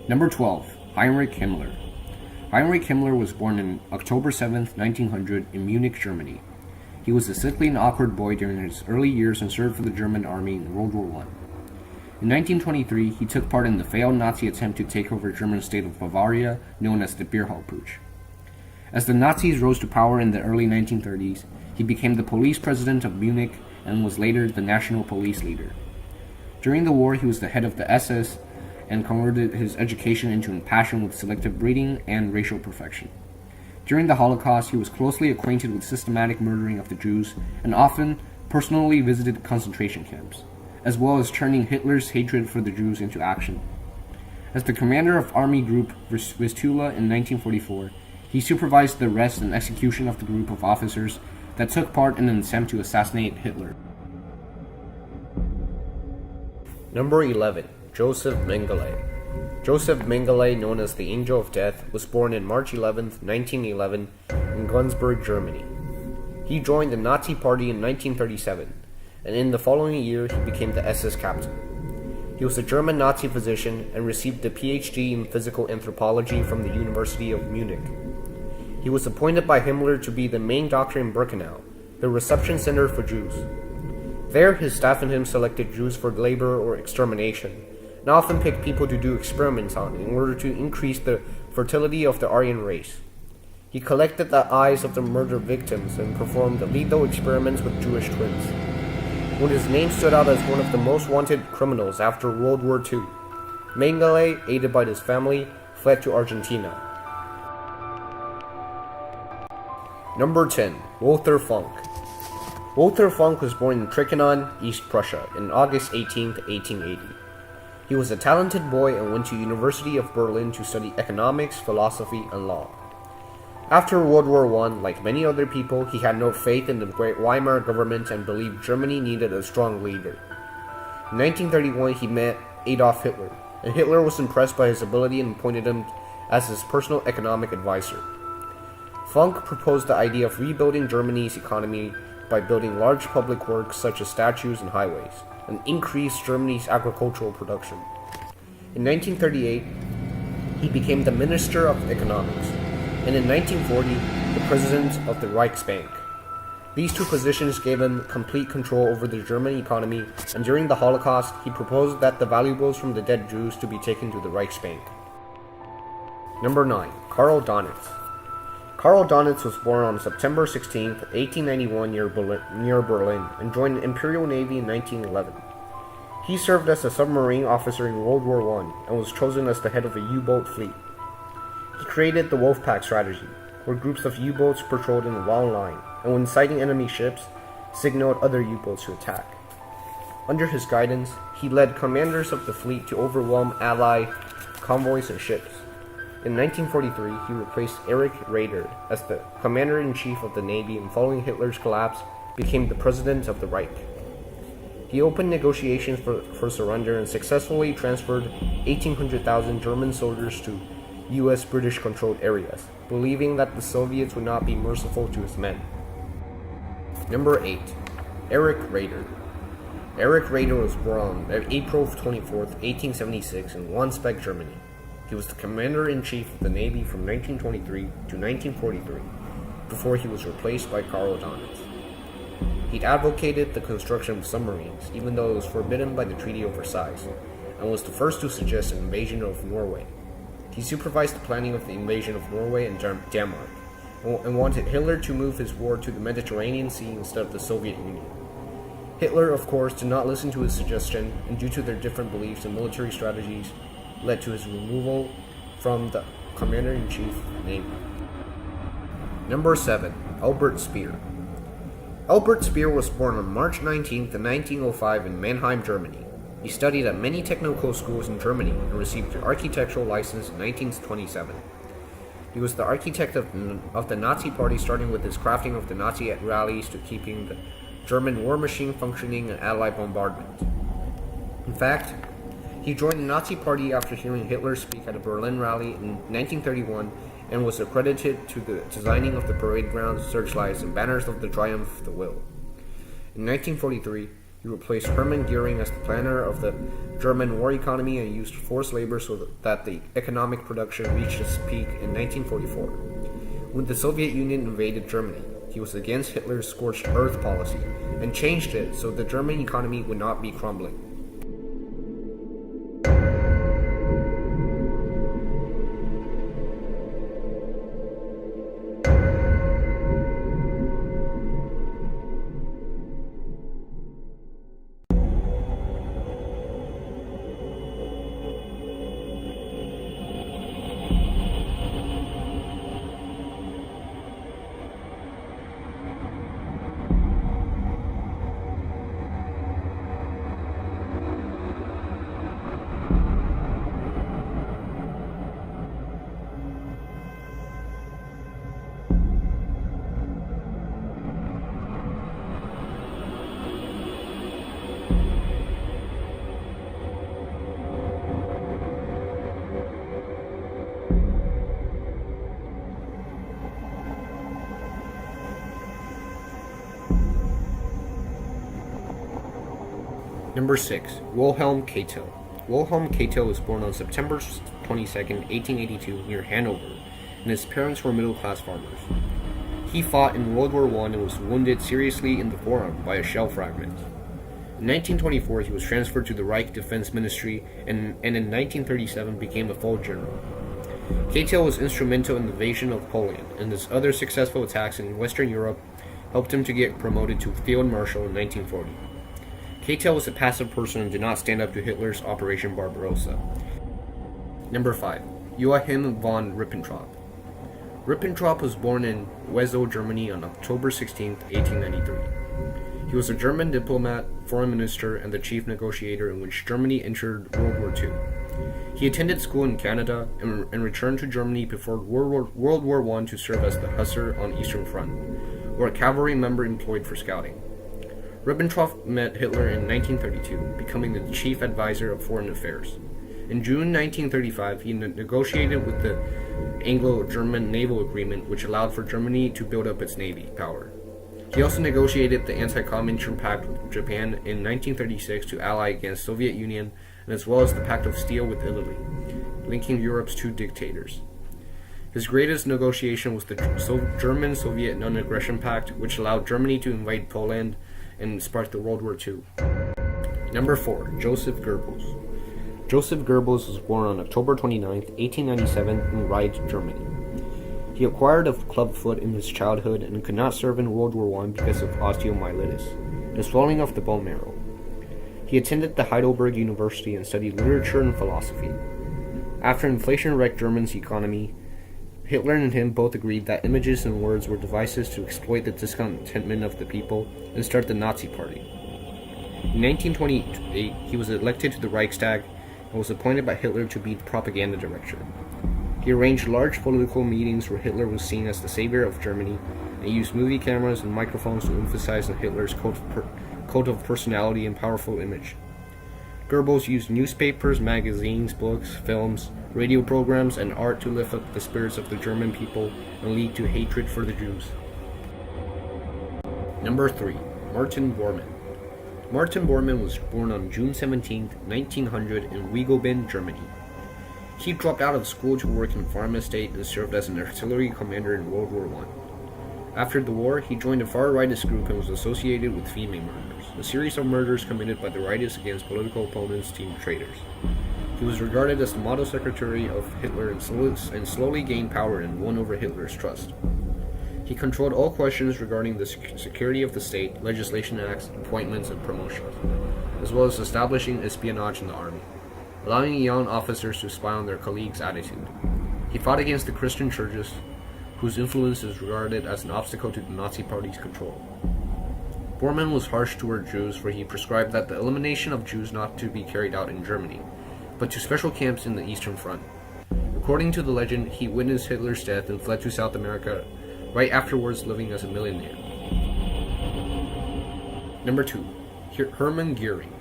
Number 12. Heinrich Himmler. Heinrich Himmler was born on October 7, 1900 in Munich, Germany. He was a sickly and awkward boy during his early years and served for the German army in World War I. In 1923, he took part in the failed Nazi attempt to take over German state of Bavaria, known as the Beer Hall Putsch. As the Nazis rose to power in the early 1930s, he became the police president of Munich and was later the national police leader. During the war, he was the head of the SS and converted his education into a passion with selective breeding and racial perfection. During the Holocaust, he was closely acquainted with systematic murdering of the Jews and often personally visited concentration camps, as well as turning Hitler's hatred for the Jews into action. As the commander of Army Group Vistula in 1944, he supervised the arrest and execution of the group of officers that took part in an attempt to assassinate Hitler. Number 11. Joseph Mengele. Joseph Mengele, known as the Angel of Death, was born on March 11, 1911, in Günzburg, Germany. He joined the Nazi Party in 1937, and in the following year he became the SS captain. He was a German Nazi physician and received a PhD in physical anthropology from the University of Munich. He was appointed by Himmler to be the main doctor in Birkenau, the reception center for Jews. There, his staff and him selected Jews for labor or extermination, and often picked people to do experiments on in order to increase the fertility of the Aryan race. He collected the eyes of the murder victims and performed lethal experiments with Jewish twins. When his name stood out as one of the most wanted criminals after World War II, Mengele, aided by his family, fled to Argentina. Number 10. Walther Funk. Walther Funk was born in Trichenon, East Prussia, on August 18, 1880. He was a talented boy and went to University of Berlin to study economics, philosophy, and law. After World War I, like many other people, he had no faith in the Great Weimar government and believed Germany needed a strong leader. In 1931, he met Adolf Hitler, and Hitler was impressed by his ability and appointed him as his personal economic advisor. Funk proposed the idea of rebuilding Germany's economy by building large public works such as statues and highways, and increase Germany's agricultural production. In 1938, he became the Minister of Economics, and in 1940, the President of the Reichsbank. These two positions gave him complete control over the German economy, and during the Holocaust, he proposed that the valuables from the dead Jews to be taken to the Reichsbank. Number 9. Karl Donitz. Karl Donitz was born on September 16, 1891 near Berlin and joined the Imperial Navy in 1911. He served as a submarine officer in World War I and was chosen as the head of a U-boat fleet. He created the Wolfpack strategy, where groups of U-boats patrolled in a long line, and when sighting enemy ships, signaled other U-boats to attack. Under his guidance, he led commanders of the fleet to overwhelm Allied convoys and ships. In 1943, he replaced Erich Raeder as the commander-in-chief of the Navy and following Hitler's collapse, became the president of the Reich. He opened negotiations for surrender and successfully transferred 1,800,000 German soldiers to U.S. British-controlled areas, believing that the Soviets would not be merciful to his men. Number 8. Erich Raeder. Erich Raeder was born on April 24, 1876 in Wandsbek, Germany. He was the commander-in-chief of the Navy from 1923 to 1943, before he was replaced by Karl Donitz. He advocated the construction of submarines, even though it was forbidden by the Treaty of Versailles, and was the first to suggest an invasion of Norway. He supervised the planning of the invasion of Norway and Denmark, and wanted Hitler to move his war to the Mediterranean Sea instead of the Soviet Union. Hitler, of course, did not listen to his suggestion, and due to their different beliefs and military strategies, led to his removal from the Commander-in-Chief Navy. Number 7. Albert Speer. Albert Speer was born on March 19, 1905 in Mannheim, Germany. He studied at many technical schools in Germany and received an architectural license in 1927. He was the architect of the Nazi Party, starting with his crafting of the Nazi rallies to keeping the German war machine functioning in Allied bombardment. In fact, he joined the Nazi Party after hearing Hitler speak at a Berlin rally in 1931 and was accredited to the designing of the parade grounds, searchlights, and banners of the Triumph of the Will. In 1943, He replaced Hermann Goering as the planner of the German war economy and used forced labor so that the economic production reached its peak in 1944. When the Soviet Union invaded Germany, he was against Hitler's scorched earth policy and changed it so the German economy would not be crumbling. Number 6. Wilhelm Keitel. Wilhelm Keitel was born on September 22, 1882, near Hanover, and his parents were middle-class farmers. He fought in World War I and was wounded seriously in the forearm by a shell fragment. In 1924, he was transferred to the Reich Defense Ministry and in 1937 became a full general. Keitel was instrumental in the invasion of Poland, and his other successful attacks in Western Europe helped him to get promoted to Field Marshal in 1940. Keitel was a passive person and did not stand up to Hitler's Operation Barbarossa. Number 5. Joachim von Ribbentrop. Ribbentrop was born in Wesel, Germany on October 16, 1893. He was a German diplomat, foreign minister, and the chief negotiator in which Germany entered World War II. He attended school in Canada and returned to Germany before World War I to serve as the Hussar on Eastern Front, or a cavalry member employed for scouting. Ribbentrop met Hitler in 1932, becoming the chief advisor of foreign affairs. In June 1935, he negotiated with the Anglo-German Naval Agreement, which allowed for Germany to build up its navy power. He also negotiated the Anti-Comintern Pact with Japan in 1936 to ally against Soviet Union, and as well as the Pact of Steel with Italy, linking Europe's two dictators. His greatest negotiation was the German-Soviet Non-Aggression Pact, which allowed Germany to invade Poland and sparked the World War II. Number 4. Joseph Goebbels. Joseph Goebbels was born on October 29, 1897 in Ried, Germany. He acquired a club foot in his childhood and could not serve in World War I because of osteomyelitis, a swelling of the bone marrow. He attended the Heidelberg University and studied literature and philosophy. After inflation wrecked Germany's economy, Hitler and him both agreed that images and words were devices to exploit the discontentment of the people and start the Nazi Party. In 1928, he was elected to the Reichstag and was appointed by Hitler to be the propaganda director. He arranged large political meetings where Hitler was seen as the savior of Germany and used movie cameras and microphones to emphasize on Hitler's cult of personality and powerful image. Goebbels used newspapers, magazines, books, films, radio programs, and art to lift up the spirits of the German people and lead to hatred for the Jews. Number 3. Martin Bormann. Martin Bormann was born on June 17, 1900 in Wiegelben, Germany. He dropped out of school to work in farm estate and served as an artillery commander in World War I. After the war, he joined a far-rightist group and was associated with female murders, a series of murders committed by the rightists against political opponents deemed traitors. He was regarded as the model secretary of Hitler and slowly gained power and won over Hitler's trust. He controlled all questions regarding the security of the state, legislation acts, appointments, and promotions, as well as establishing espionage in the army, allowing young officers to spy on their colleagues' attitude. He fought against the Christian churches, whose influence is regarded as an obstacle to the Nazi Party's control. Bormann was harsh toward Jews, for he prescribed that the elimination of Jews not to be carried out in Germany, but to special camps in the Eastern Front. According to the legend, he witnessed Hitler's death and fled to South America, right afterwards living as a millionaire. Number 2. Hermann Goering.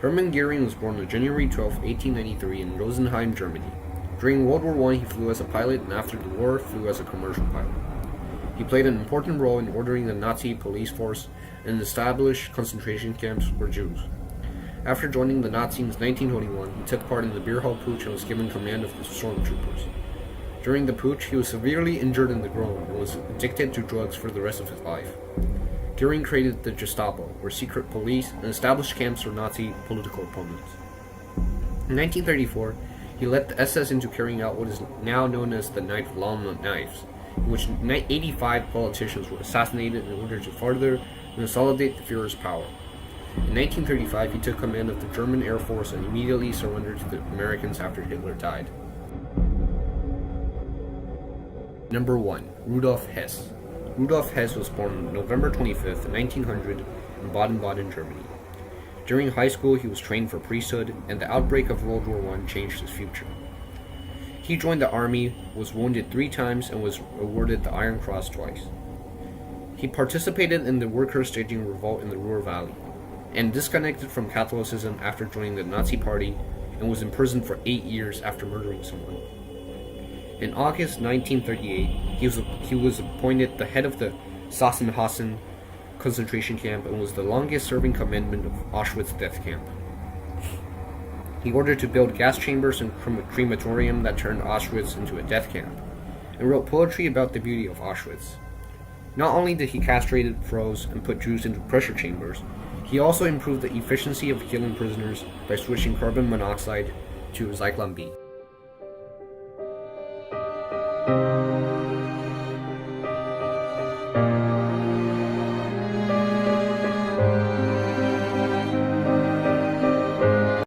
Hermann Goering was born on January 12, 1893 in Rosenheim, Germany. During World War I, he flew as a pilot, and after the war, flew as a commercial pilot. He played an important role in ordering the Nazi police force and established concentration camps for Jews. After joining the Nazis in 1921, he took part in the beer hall putsch and was given command of the stormtroopers. During the putsch, he was severely injured in the groin and was addicted to drugs for the rest of his life. Göring created the Gestapo, or secret police, and established camps for Nazi political opponents. In 1934, he led the SS into carrying out what is now known as the Night of Long Knives, in which 85 politicians were assassinated in order to further consolidate the Führer's power. In 1935, he took command of the German Air Force and immediately surrendered to the Americans after Hitler died. Number 1. Rudolf Hess. Rudolf Hess was born on November 25, 1900, in Baden-Baden, Germany. During high school, he was trained for priesthood, and the outbreak of World War I changed his future. He joined the army, was wounded 3 times, and was awarded the Iron Cross twice. He participated in the workers' staging revolt in the Ruhr Valley, and disconnected from Catholicism after joining the Nazi Party, and was imprisoned for 8 years after murdering someone. In August 1938, he was appointed the head of the Sachsenhausen concentration camp and was the longest-serving commandant of Auschwitz death camp. He ordered to build gas chambers and crematorium that turned Auschwitz into a death camp, and wrote poetry about the beauty of Auschwitz. Not only did he castrate crows and put Jews into pressure chambers, he also improved the efficiency of killing prisoners by switching carbon monoxide to Zyklon B.